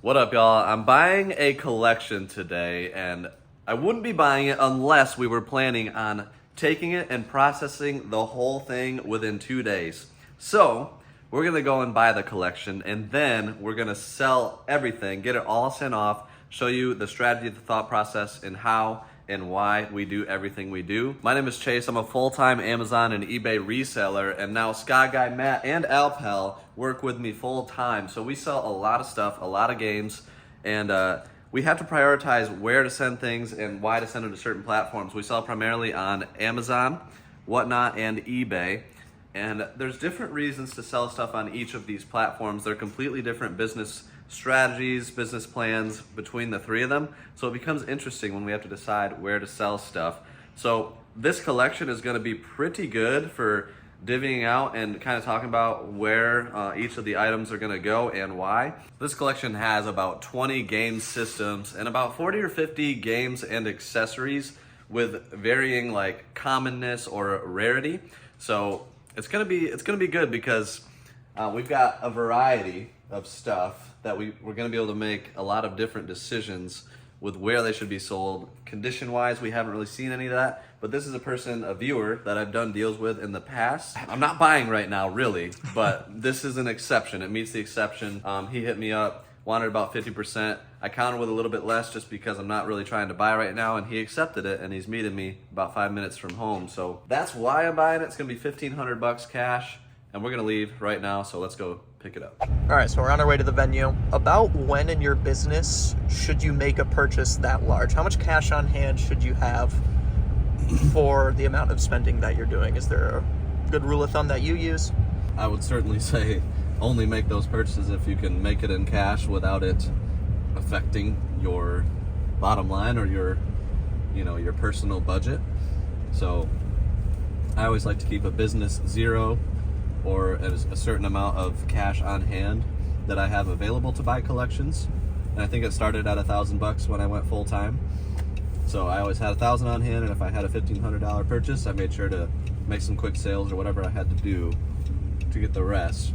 What up, y'all? I'm buying a collection today, and I wouldn't be buying it unless we were planning on taking it and processing the whole thing within 2 days. So, we're gonna go and buy the collection, and then we're gonna sell everything, get it all sent off, show you the strategy, the thought process, and how and why we do everything we do. My name is Chase. I'm a full-time Amazon and eBay reseller, and now Sky Guy Matt and Alpel work with me full-time. So we sell a lot of stuff, a lot of games, and we have to prioritize where to send things and why to send them to certain platforms. We sell primarily on Amazon, Whatnot, and eBay. And there's different reasons to sell stuff on each of these platforms. They're completely different business strategies, business plans between the three of them. So it becomes interesting when we have to decide where to sell stuff. So this collection is gonna be pretty good for divvying out and kind of talking about where each of the items are gonna go and why. This collection has about 20 game systems and about 40 or 50 games and accessories with varying like commonness or rarity. So it's gonna be good because we've got a variety of stuff that we're gonna be able to make a lot of different decisions with where they should be sold. Condition-wise, we haven't really seen any of that, but this is a viewer that I've done deals with in the past. I'm not buying right now, really, but this is an exception. It meets the exception. He hit me up, wanted about 50%. I countered with a little bit less just because I'm not really trying to buy right now, and he accepted it, and he's meeting me about 5 minutes from home. So that's why I'm buying it. It's gonna be $1,500 cash, and we're gonna leave right now, so let's go pick it up. All right, so we're on our way to the venue. About when in your business should you make a purchase that large? How much cash on hand should you have for the amount of spending that you're doing? Is there a good rule of thumb that you use? I would certainly say only make those purchases if you can make it in cash without it affecting your bottom line or your personal budget. So I always like to keep a business zero or a certain amount of cash on hand that I have available to buy collections. And I think it started at $1,000 when I went full time. So I always had $1,000 on hand, and if I had a $1,500 purchase, I made sure to make some quick sales or whatever I had to do to get the rest.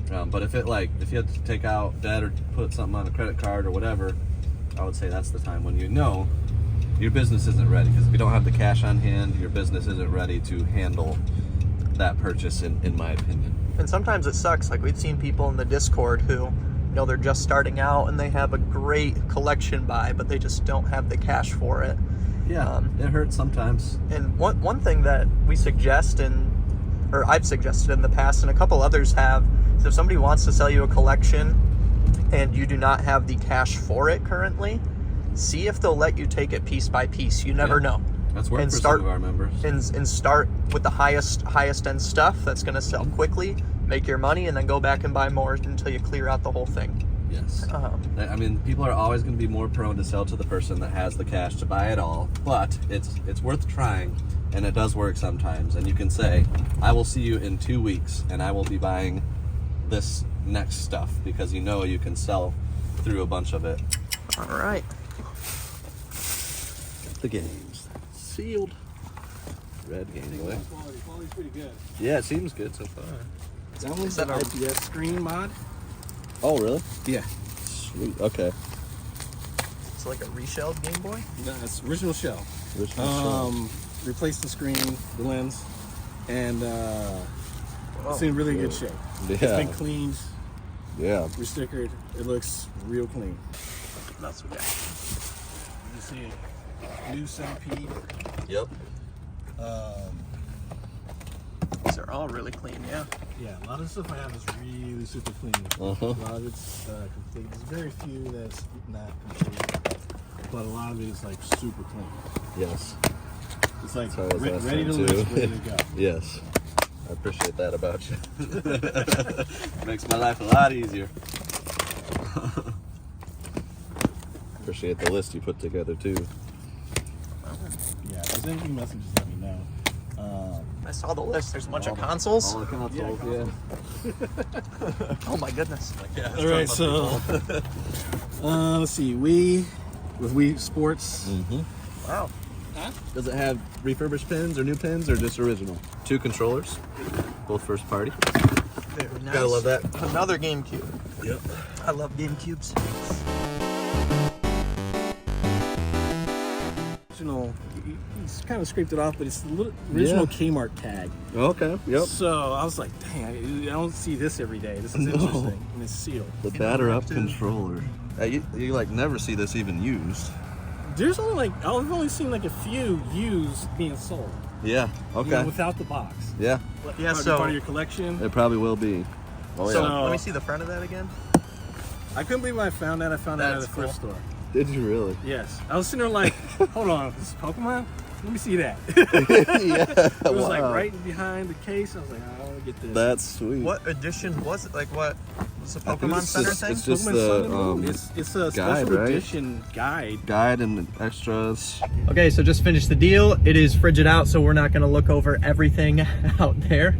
But if you had to take out debt or put something on a credit card or whatever, I would say that's the time when you know your business isn't ready. Because if you don't have the cash on hand, your business isn't ready to handle that purchase, in my opinion. And sometimes it sucks. Like, we've seen people in the Discord who, they're just starting out and they have a great collection buy, but they just don't have the cash for it. Yeah, it hurts sometimes. And one thing that we suggest, or I've suggested in the past, and a couple others have, is if somebody wants to sell you a collection and you do not have the cash for it currently, see if they'll let you take it piece by piece. You never know. That's worked for some of our members. And start with the highest end stuff that's going to sell quickly, make your money, and then go back and buy more until you clear out the whole thing. Yes. I mean, people are always going to be more prone to sell to the person that has the cash to buy it all, but it's worth trying, and it does work sometimes. And you can say, I will see you in 2 weeks, and I will be buying this next stuff, because you can sell through a bunch of it. All right. The games. Sealed. Red Game Boy. Quality's pretty good. Yeah, it seems good so far. That one's an IPS screen mod. Oh, really? Yeah. Sweet. Okay. It's like a reshelled Game Boy? No, it's original shell. Shell. Replace the screen, the lens, and it's in really good shape. Yeah. It's been cleaned, restickered. It looks real clean. That's okay. You see a new centipede. Yep. These are all really clean, yeah. Yeah, a lot of the stuff I have is really super clean. Uh-huh. A lot of it's complete. There's very few that's not complete, but a lot of it is like super clean. Yes. It's like That's how it was ready to last time, list, too. ready to go. Yes. I appreciate that about you. Makes my life a lot easier. Appreciate the list you put together too. Yeah, if there's anything messing, just let me know. I saw the list. There's a bunch of consoles. All the consoles, yeah. Oh my goodness. Yeah, All right, so let's see. Wii with Wii Sports. Mm-hmm. Wow. Huh? Does it have refurbished pins or new pins or just original? 2 controllers, both first party. Very nice. Gotta love that. Another GameCube. Yep. I love GameCubes. He's kind of scraped it off, but it's the original Kmart tag. Okay. Yep. So I was like, dang, I don't see this every day. This is interesting. And it's sealed. The batter up controller. You like never see this even used. There's only I've only seen like a few used being sold. Yeah. Okay. You know, without the box. Yeah. Yeah. Might be So part of your collection. It probably will be. Oh yeah. So let me see the front of that again. I couldn't believe when I found that. I found that at the That's thrift store. Did you really? Yes. I was sitting there like, hold on, this is Pokemon? Let me see that. Yeah. It was like right behind the case. I was like, I want to get this. That's sweet. What edition was it? Like what? Was it I think Pokemon it's Center just- thing? it's just Pokemon the, Sun and Moon. It's a guide, special right? edition guide. Guide and extras. Okay, so just finished the deal. It is frigid out, so we're not going to look over everything out there.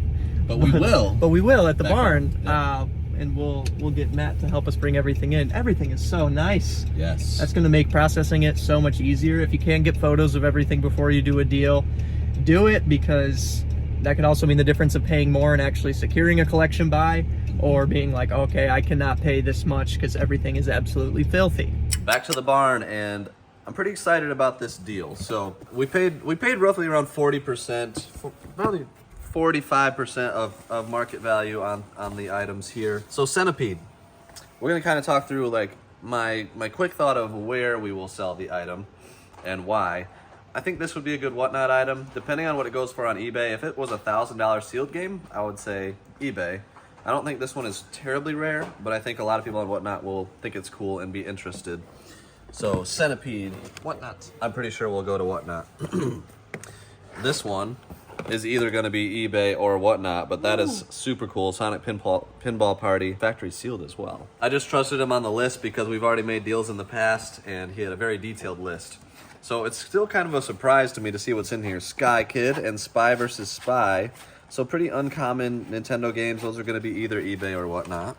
But we will. But we will at the Back barn. up, And we'll get Matt to help us bring everything in. Everything is so nice. Yes. That's going to make processing it so much easier. If you can get photos of everything before you do a deal, do it, because that could also mean the difference of paying more and actually securing a collection buy, or being like, okay, I cannot pay this much because everything is absolutely filthy. Back to the barn, and I'm pretty excited about this deal. So we paid roughly around 40%, probably 45% of market value on the items here. So Centipede, we're gonna kind of talk through like my quick thought of where we will sell the item and why. I think this would be a good Whatnot item, depending on what it goes for on eBay. If it was a $1,000 sealed game, I would say eBay. I don't think this one is terribly rare, but I think a lot of people on Whatnot will think it's cool and be interested. So Centipede, Whatnot. I'm pretty sure we'll go to Whatnot. This one is either going to be eBay or Whatnot, but that is super cool. Sonic Pinball Party, factory sealed as well. I just trusted him on the list because we've already made deals in the past, and he had a very detailed list. So it's still kind of a surprise to me to see what's in here. Sky Kid and Spy vs. Spy. So pretty uncommon Nintendo games. Those are going to be either eBay or Whatnot.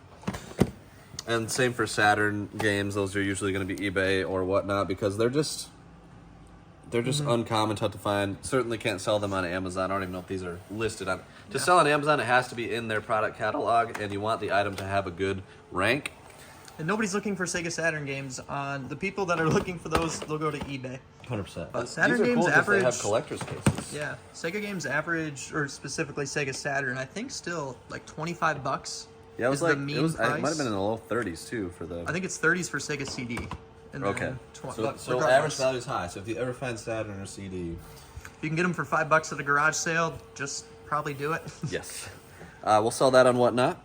And same for Saturn games. Those are usually going to be eBay or Whatnot because they're just uncommon, tough to find. Certainly can't sell them on Amazon. I don't even know if these are listed on. To sell on Amazon, it has to be in their product catalog, and you want the item to have a good rank. And nobody's looking for Sega Saturn games. The people that are looking for those, they'll go to eBay. 100%. But Saturn These are games cool 'cause average. they have collector's cases. Yeah, Sega games average, or specifically Sega Saturn, I think still like $25. Yeah, it was is like the mean it was. It price. might have been in the low 30s too for the. I think it's 30s for Sega CD. And then Okay. but So regardless, average value is high. So if you ever find Saturn or CD, if you can get them for $5 at a garage sale, just probably do it. yes, we'll sell that on Whatnot.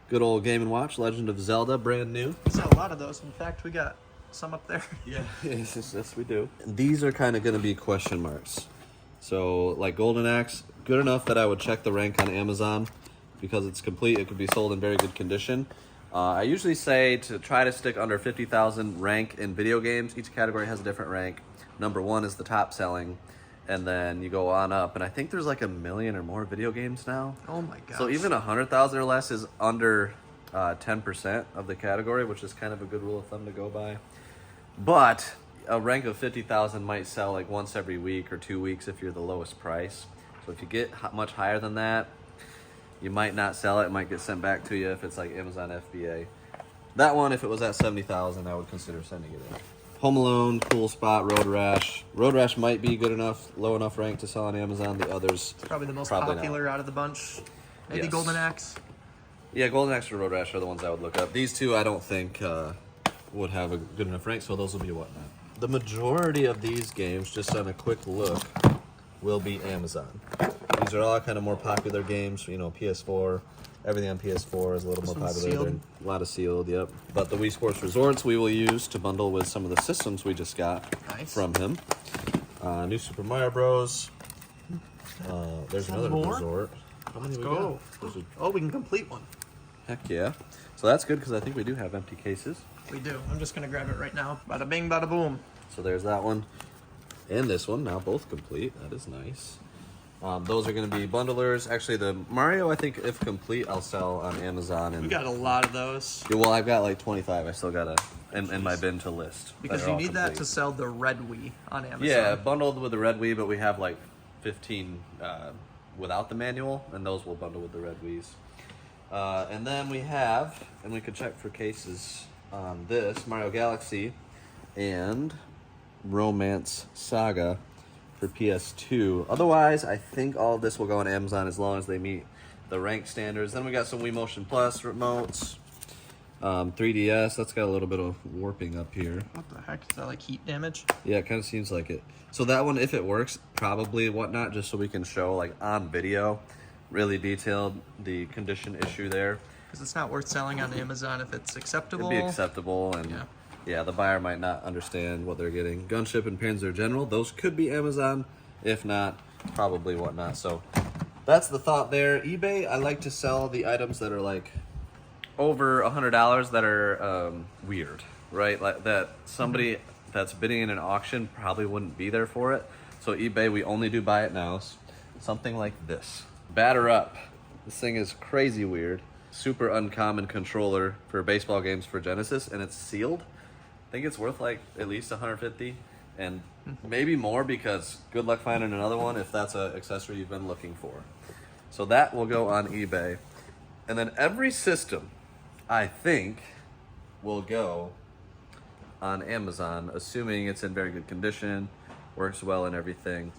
Good old Game & Watch, Legend of Zelda, brand new. We sell a lot of those. In fact, we got some up there. Yeah, yes, we do. These are kind of going to be question marks. So, like Golden Axe, good enough that I would check the rank on Amazon because it's complete. It could be sold in very good condition. I usually say to try to stick under 50,000 rank in video games. Each category has a different rank. Number 1 is the top selling, and then you go on up. And I think there's like 1 million or more video games now. Oh my god. So even 100,000 or less is under 10% of the category, which is kind of a good rule of thumb to go by. But a rank of 50,000 might sell like once every week or 2 weeks if you're the lowest price. So if you get much higher than that, you might not sell it. It might get sent back to you if it's like Amazon FBA. That one, if it was at 70,000, I would consider sending it in. Home Alone, Cool Spot, Road Rash. Road Rash might be good enough, low enough rank to sell on Amazon. The others, probably the most probably popular out of the bunch. Maybe Yes. Golden Axe. Yeah, Golden Axe or Road Rash are the ones I would look up. These two I don't think would have a good enough rank, so those will be Whatnot. The majority of these games, just on a quick look, will be Amazon. These are all kind of more popular games, you know, PS4. Everything on PS4 is a little more one's popular. sealed. They're a lot of sealed, yep. But the Wii Sports Resorts we will use to bundle with some of the systems we just got Nice. from him. New Super Mario Bros. There's Some another more? resort. How many Let's we go. got? Those are- Oh, we can complete one. Heck yeah. So that's good because I think we do have empty cases. We do. I'm just gonna grab it right now. Bada bing, bada boom. So there's that one. And this one, now both complete. That is nice. Those are going to be bundlers. Actually, the Mario, I think, if complete, I'll sell on Amazon. And We got a lot of those. Yeah, well, I've got like 25. I still got in my bin to list. Because that are you all need that to complete. sell the red Wii on Amazon. Yeah, bundled with the red Wii, but we have like 15 without the manual, and those will bundle with the red Wiis. And then we have, and we could check for cases on this, Mario Galaxy and Romance Saga for PS2. Otherwise, I think all of this will go on Amazon as long as they meet the rank standards. Then we got some Wii Motion Plus remotes. 3DS, that's got a little bit of warping up here. What the heck? Is that like heat damage? Yeah, it kind of seems like it. So that one, if it works, probably whatnot, just so we can show like on video, really detailed the condition issue there. Because it's not worth selling on Amazon if it's acceptable. It'd be acceptable, and yeah, the buyer might not understand what they're getting. Gunship and Panzer General, those could be Amazon. If not, probably whatnot. So that's the thought there. eBay, I like to sell the items that are like over $100 that are weird, right? Like that somebody that's bidding in an auction probably wouldn't be there for it. So eBay, we only do buy it nows. Something like this. Batter Up. This thing is crazy weird. Super uncommon controller for baseball games for Genesis, and it's sealed. I think it's worth like at least 150 and maybe more, because good luck finding another one if that's an accessory you've been looking for. So that will go on eBay. And then every system, I think, will go on Amazon, assuming it's in very good condition, works well and everything.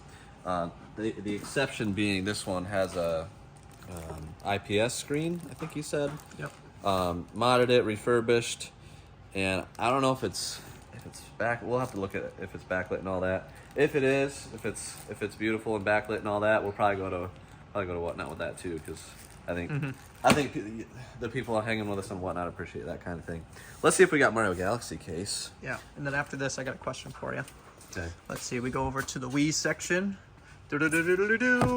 The exception being this one has a IPS screen, I think you said. Yep. Modded it, refurbished, and I don't know if it's back. We'll have to look at it if it's backlit and all that. If it is, if it's beautiful and backlit and all that, we'll probably go to Whatnot with that too, because I think the people hanging with us on Whatnot appreciate that kind of thing. Let's see if we got Mario Galaxy case. Yeah, and then after this, I got a question for you. Okay. Let's see. We go over to the Wii section.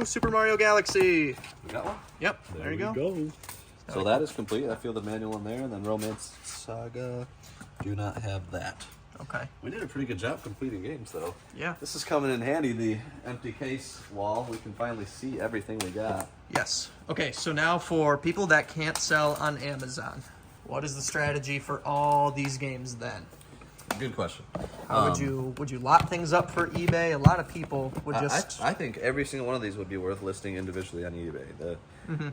Super Mario Galaxy. We got one? Yep. There you go. So that is complete. I feel the manual in there, and then Romance Saga. Do not have that. Okay. We did a pretty good job completing games, though. Yeah. This is coming in handy, the empty case wall. We can finally see everything we got. Yes. Okay, so now for people that can't sell on Amazon, what is the strategy for all these games then? Good question. How would you lot things up for eBay? A lot of people would just... I think every single one of these would be worth listing individually on eBay.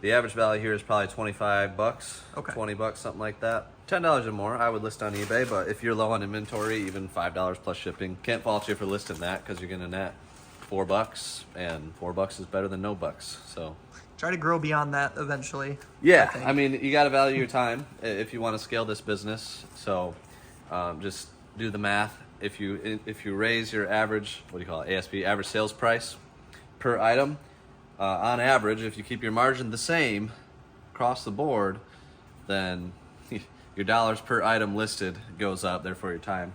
The average value here is probably $25, Okay. $20, something like that. $10 or more, I would list on eBay, but if you're low on inventory, even $5 plus shipping, can't fault you for listing that, because you're gonna net $4, and $4 is better than no bucks. So Try to grow beyond that eventually. yeah, I mean, you got to value your time if you want to scale this business. So just do the math. If you raise your average, what do you call it, ASP, average sales price per item, on average, if you keep your margin the same across the board, then your dollars per item listed goes up. Therefore, your time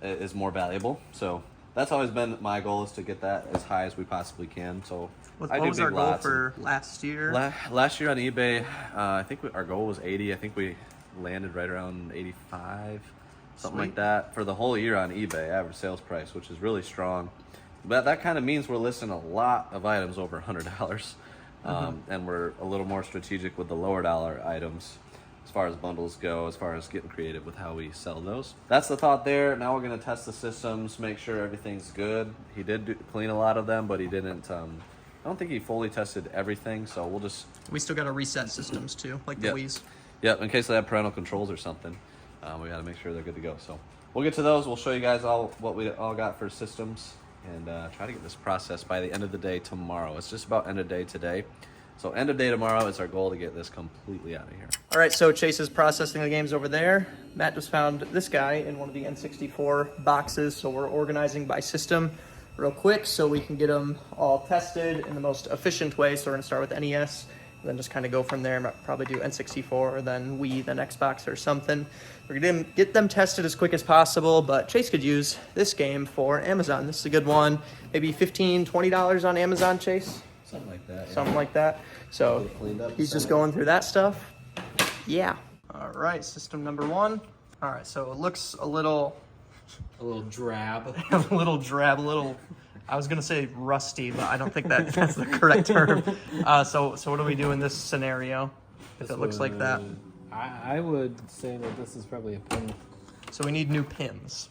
is more valuable. So that's always been my goal, is to get that as high as we possibly can. So What was our goal for last year? Last year on eBay, I think our goal was 80. I think we landed right around 85, something like that, for the whole year on eBay, average sales price, which is really strong. But that kind of means we're listing a lot of items over $100, and we're a little more strategic with the lower dollar items as far as bundles go, as far as getting creative with how we sell those. That's the thought there. Now we're going to test the systems, make sure everything's good. He did clean a lot of them, but he didn't... I don't think he fully tested everything, so we'll just... We still got to reset systems too, like the Wii's. Yep, in case they have parental controls or something. We got to make sure they're good to go. So we'll get to those. We'll show you guys what we all got for systems, and try to get this processed by the end of the day tomorrow. It's just about end of day today. So end of day tomorrow is our goal, to get this completely out of here. All right, so Chase is processing the games over there. Matt just found this guy in one of the N64 boxes, so we're organizing by system real quick so we can get them all tested in the most efficient way. So we're gonna start with NES, and then just kind of go from there. Probably do N64, then Wii, then Xbox or something. We're gonna get them tested as quick as possible, but Chase could use this game for Amazon. This is a good one. Maybe $15, $20 on Amazon, Chase? Something like that. Yeah. Something like that. So he's just going through that stuff. Yeah. All right, system number one. All right, so it looks a little drab. a little drab, I was gonna say rusty, but I don't think that's the correct term. So what do we do in this scenario if it looks like that? I would say that this is probably a pin. So we need new pins.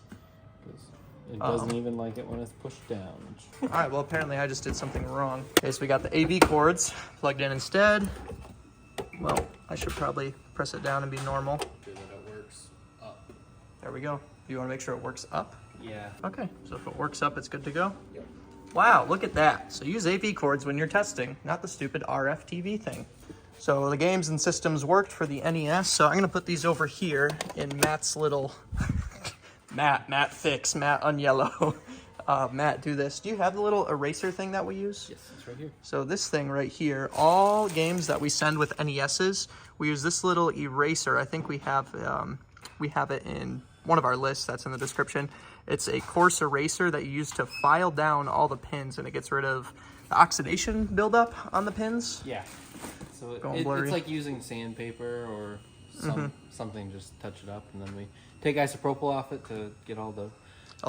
It doesn't even like it when it's pushed down. All right, well, apparently I just did something wrong. Okay, so we got the AV cords plugged in instead. Well, I should probably press it down and be normal. So that it works up. There we go. You want to make sure it works up? Yeah. Okay, so if it works up, it's good to go. Yep. Wow, look at that. So use AV cords when you're testing, not the stupid RF TV thing. So the games and systems worked for the NES. So I'm gonna put these over here in Matt's little, Matt fix, Matt unyellow. Matt, do this. Do you have the little eraser thing that we use? Yes, it's right here. So this thing right here, all games that we send with NESs, we use this little eraser. I think we have it in one of our lists that's in the description. It's a coarse eraser that you use to file down all the pins, and it gets rid of the oxidation buildup on the pins. Yeah. So Blurry. it's like using sandpaper or something, just touch it up, and then we take isopropyl off it to get all the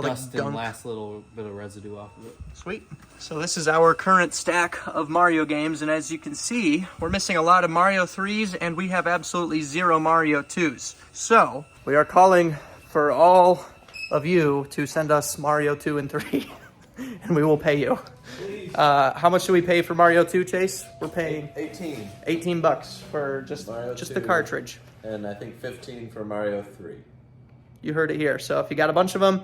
dust and last little bit of residue off of it. Sweet. So this is our current stack of Mario games, and as you can see, we're missing a lot of Mario 3s, and we have absolutely 0 Mario 2s. So we are calling for all of you to send us Mario 2 and 3, and we will pay you. How much do we pay for Mario 2, Chase? We're paying 18 bucks for just the cartridge. And I think 15 for Mario 3. You heard it here. So if you got a bunch of them,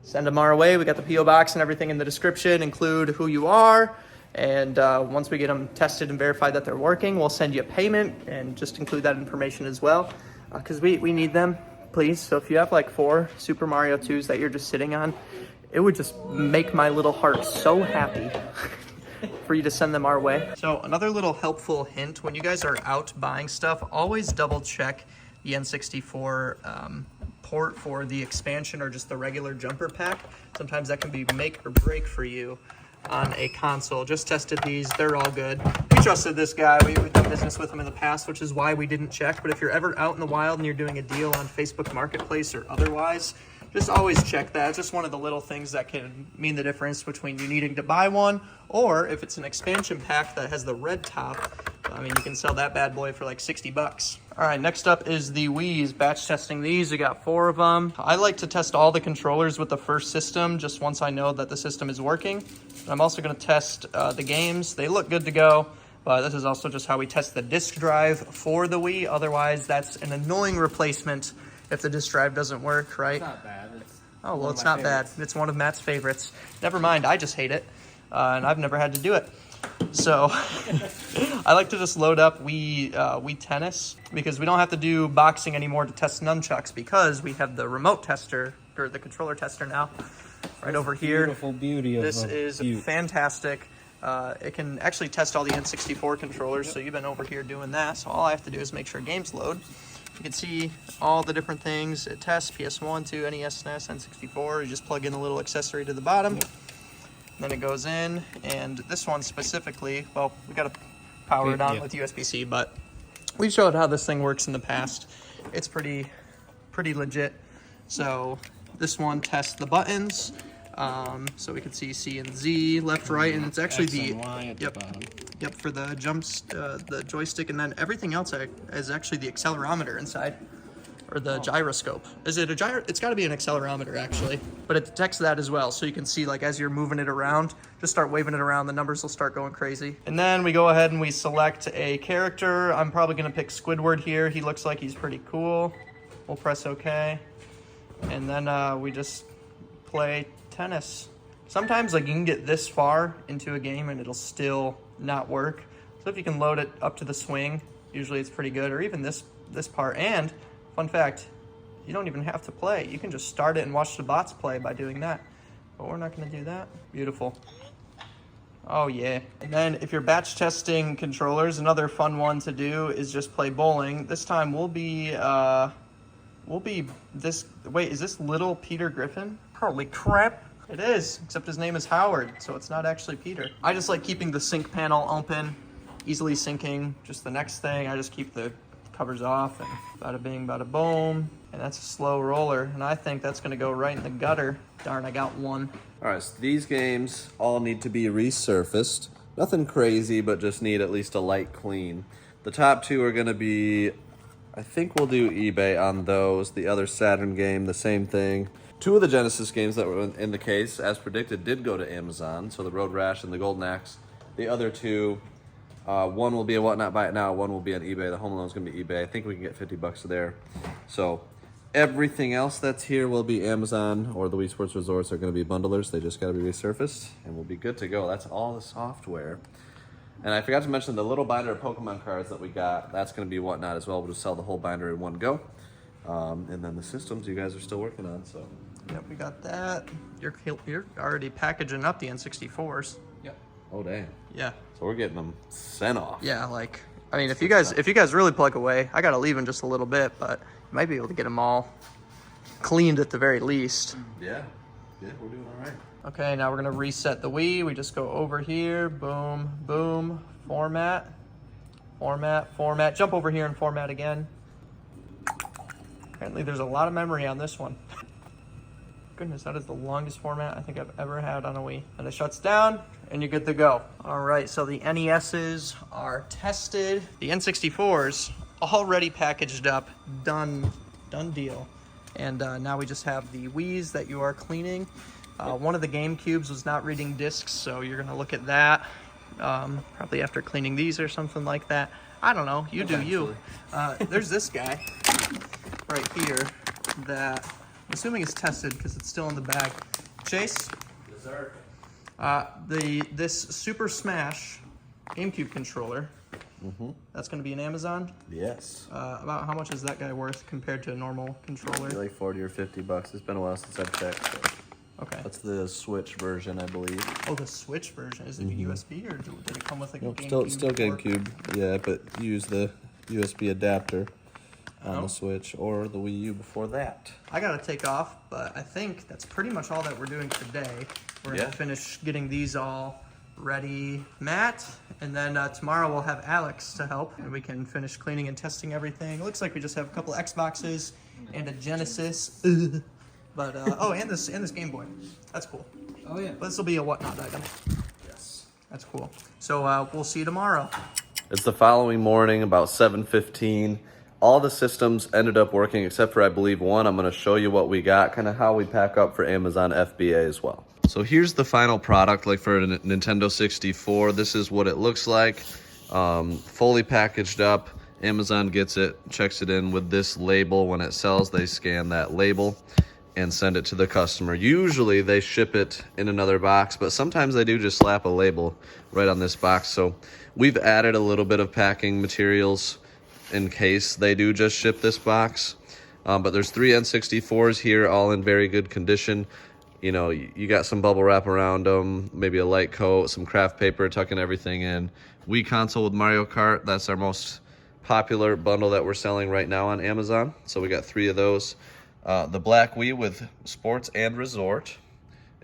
send them our way. We got the P.O. box and everything in the description. Include who you are. And once we get them tested and verified that they're working, we'll send you a payment and just include that information as well. Because we need them, please. So if you have like 4 Super Mario 2s that you're just sitting on, it would just make my little heart so happy for you to send them our way. So another little helpful hint, when you guys are out buying stuff, always double check the N64 port for the expansion or just the regular jumper pack. Sometimes that can be make or break for you on a console. Just tested these, they're all good. We trusted this guy, we've done business with him in the past, which is why we didn't check. But if you're ever out in the wild and you're doing a deal on Facebook Marketplace or otherwise, just always check that. It's just one of the little things that can mean the difference between you needing to buy one, or if it's an expansion pack that has the red top, I mean, you can sell that bad boy for like 60 bucks. All right, next up is the Wii's. Batch testing these. We got 4 of them. I like to test all the controllers with the first system, just once I know that the system is working. I'm also gonna test the games. They look good to go, but this is also just how we test the disk drive for the Wii. Otherwise, that's an annoying replacement if the disk drive doesn't work, right? It's not bad. Oh, well, it's not bad. It's one of Matt's favorites. Never mind, I just hate it, and I've never had to do it. So I like to just load up Wii Tennis, because we don't have to do boxing anymore to test nunchucks, because we have the remote tester, or the controller tester now, right over here. Beautiful beauty of This is fantastic. It can actually test all the N64 controllers, so you've been over here doing that. So all I have to do is make sure games load. You can see all the different things. It tests PS1, 2, NES, SNES, N64. You just plug in a little accessory to the bottom. Yep. Then it goes in, and this one specifically, well, we got to power it on with USB-C, but we showed how this thing works in the past. It's pretty legit. So this one tests the buttons. So we can see C and Z, left, right, and it's actually X and Y at the bottom. Yep, for the jumps, the joystick, and then everything else is actually the accelerometer inside, or the gyroscope. Is it a gyro? It's got to be an accelerometer actually, but it detects that as well. So you can see, like, as you're moving it around, just start waving it around, the numbers will start going crazy. And then we go ahead and we select a character. I'm probably gonna pick Squidward here. He looks like he's pretty cool. We'll press OK, and then we just play tennis. Sometimes, like, you can get this far into a game and it'll still not work. So if you can load it up to the swing, usually it's pretty good, or even this part. And fun fact, you don't even have to play. You can just start it and watch the bots play by doing that. But we're not gonna do that. Beautiful. Oh yeah. And then if you're batch testing controllers, another fun one to do is just play bowling. This time we'll be this, wait, is this little Peter Griffin? Holy crap. It is, except his name is Howard, so it's not actually Peter. I just like keeping the sync panel open, easily syncing. Just the next thing, I just keep the covers off, and bada bing, bada boom. And that's a slow roller, and I think that's gonna go right in the gutter. Darn, I got one. All right, so these games all need to be resurfaced. Nothing crazy, but just need at least a light clean. The top 2 are gonna be, I think we'll do eBay on those. The other Saturn game, the same thing. 2 of the Genesis games that were in the case, as predicted, did go to Amazon. So the Road Rash and the Golden Axe. The other 2 One will be a Whatnot Buy It Now. One will be on eBay. The home loan is going to be eBay. I think we can get $50 there. So everything else that's here will be Amazon, or the Wii Sports Resorts are going to be bundlers. They just got to be resurfaced, and we'll be good to go. That's all the software. And I forgot to mention the little binder of Pokemon cards that we got. That's going to be Whatnot as well. We'll just sell the whole binder in one go. And then the systems you guys are still working on. So. Yep, we got that. You're already packaging up the N64s. Yep. Oh dang. Yeah. So we're getting them sent off. Yeah, like, I mean, if you guys really plug away, I gotta leave in just a little bit, but you might be able to get them all cleaned at the very least. Yeah. Yeah, we're doing all right. Okay, now we're gonna reset the Wii. We just go over here, boom, boom, format, format, format. Jump over here and format again. Apparently there's a lot of memory on this one. Goodness, that is the longest format I think I've ever had on a Wii. And it shuts down, and you're good to go. All right, so the NESs are tested. The N64s already packaged up, done deal. And now we just have the Wiis that you are cleaning. One of the GameCubes was not reading discs, so you're gonna look at that probably after cleaning these or something like that. I don't know, you do you. There's this guy right here that I'm assuming is tested because it's still in the bag. Chase? Dessert. This Super Smash GameCube controller, that's going to be an Amazon. Yes. About how much is that guy worth compared to a normal controller? Like 40 or 50 bucks. It's been a while since I've checked. So. Okay. That's the Switch version, I believe. Oh, the Switch version. Is it a USB or did it come with like a GameCube? Still port? GameCube. Yeah, but use the USB adapter on the Switch or the Wii U before that. I gotta take off, but I think that's pretty much all that we're doing today. We're gonna finish getting these all ready, Matt, and then tomorrow we'll have Alex to help, and we can finish cleaning and testing everything. It looks like we just have a couple Xboxes and a Genesis, but oh, and this Game Boy. That's cool. Oh yeah. This will be a Whatnot item. Yes. That's cool. So we'll see you tomorrow. It's the following morning, about 7:15. All the systems ended up working except for, I believe, one. I'm going to show you what we got, kind of how we pack up for Amazon FBA as well. So here's the final product, like for a Nintendo 64. This is what it looks like, fully packaged up. Amazon gets it, checks it in with this label. When it sells, they scan that label and send it to the customer. Usually they ship it in another box, but sometimes they do just slap a label right on this box. So we've added a little bit of packing materials in case they do just ship this box. But there's 3 N64s here, all in very good condition. You know, you got some bubble wrap around them, maybe a light coat, some craft paper, tucking everything in. Wii console with Mario Kart, that's our most popular bundle that we're selling right now on Amazon. So we got 3 of those. The black Wii with Sports and Resort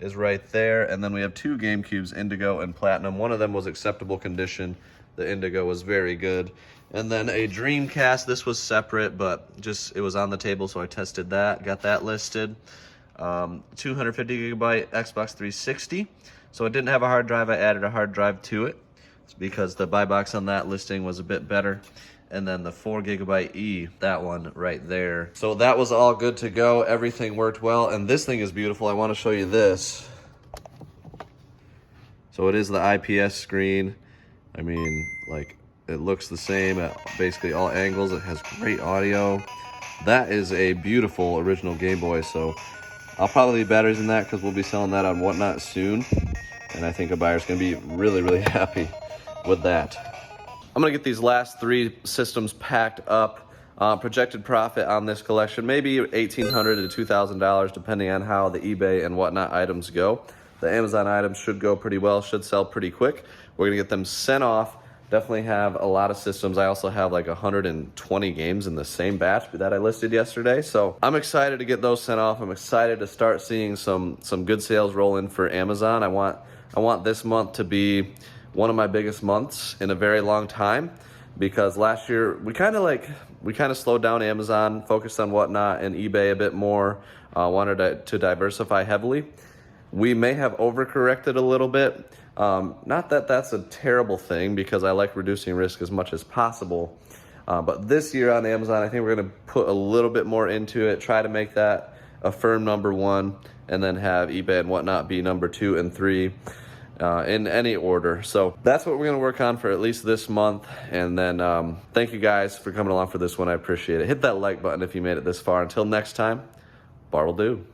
is right there. And then we have 2 GameCubes, Indigo and Platinum. One of them was acceptable condition. The Indigo was very good. And then a Dreamcast. This was separate, but it was on the table, so I tested that, got that listed. 250 gigabyte Xbox 360. So it didn't have a hard drive. I added a hard drive to it because the buy box on that listing was a bit better. And then the 4 gigabyte E, that one right there. So that was all good to go. Everything worked well. And this thing is beautiful. I want to show you this. So it is the IPS screen. I mean, like, it looks the same at basically all angles. It has great audio. That is a beautiful original Game Boy. So I'll probably need batteries in that because we'll be selling that on Whatnot soon. And I think a buyer's going to be really, really happy with that. I'm going to get these last 3 systems packed up. Projected profit on this collection, maybe $1,800 to $2,000, depending on how the eBay and Whatnot items go. The Amazon items should go pretty well, should sell pretty quick. We're going to get them sent off. Definitely have a lot of systems. I also have like 120 games in the same batch that I listed yesterday. So I'm excited to get those sent off. I'm excited to start seeing some good sales roll in for Amazon. I want this month to be one of my biggest months in a very long time, because last year we kind of slowed down Amazon, focused on Whatnot and eBay a bit more, wanted to diversify heavily. We may have overcorrected a little bit. Not that that's a terrible thing, because I like reducing risk as much as possible. But this year on Amazon, I think we're going to put a little bit more into it, try to make that a firm number 1, and then have eBay and Whatnot be number 2 and 3. in any order. So that's what we're going to work on for at least this month. And then thank you guys for coming along for this one. I appreciate it. Hit that like button if you made it this far. Until next time, bar will do.